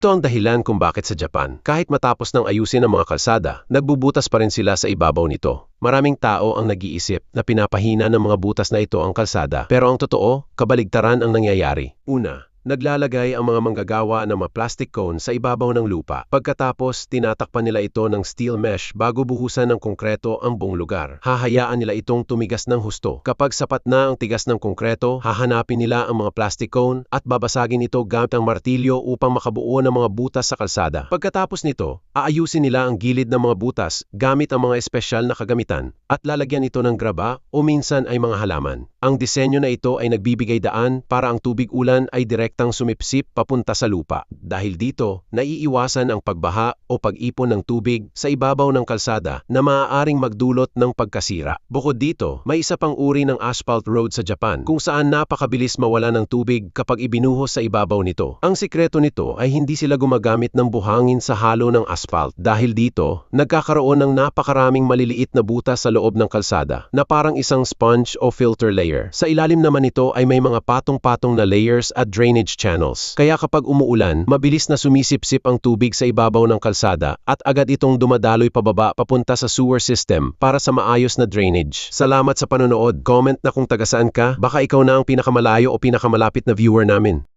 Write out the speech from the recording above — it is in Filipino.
Ito ang dahilan kung bakit sa Japan, kahit matapos ng ayusin ang mga kalsada, nagbubutas pa rin sila sa ibabaw nito. Maraming tao ang nag-iisip na pinapahina ng mga butas na ito ang kalsada. Pero ang totoo, kabaligtaran ang nangyayari. Una, naglalagay ang mga manggagawa ng mga plastic cone sa ibabaw ng lupa. Pagkatapos, tinatakpan nila ito ng steel mesh bago buhusan ng konkreto ang buong lugar. Hahayaan nila itong tumigas ng husto. Kapag sapat na ang tigas ng konkreto, hahanapin nila ang mga plastic cone at babasagin ito gamit ang martilyo upang makabuo ng mga butas sa kalsada. Pagkatapos nito, aayusin nila ang gilid ng mga butas gamit ang mga espesyal na kagamitan at lalagyan ito ng graba o minsan ay mga halaman. Ang disenyo na ito ay nagbibigay daan para ang tubig ulan ay direktang sumipsip papunta sa lupa. Dahil dito, naiiwasan ang pagbaha o pag-ipon ng tubig sa ibabaw ng kalsada na maaaring magdulot ng pagkasira. Bukod dito, may isa pang uri ng asphalt road sa Japan kung saan napakabilis mawala ng tubig kapag ibinuhos sa ibabaw nito. Ang sikreto nito ay hindi sila gumagamit ng buhangin sa halo ng asphalt. Dahil dito, nagkakaroon ng napakaraming maliliit na butas sa loob ng kalsada na parang isang sponge o filter layer. Sa ilalim naman nito ay may mga patong-patong na layers at drainage channels. Kaya kapag umuulan, mabilis na sumisipsip ang tubig sa ibabaw ng kalsada at agad itong dumadaloy pababa papunta sa sewer system para sa maayos na drainage. Salamat sa panonood. Comment na kung taga saan ka, baka ikaw na ang pinakamalayo o pinakamalapit na viewer namin.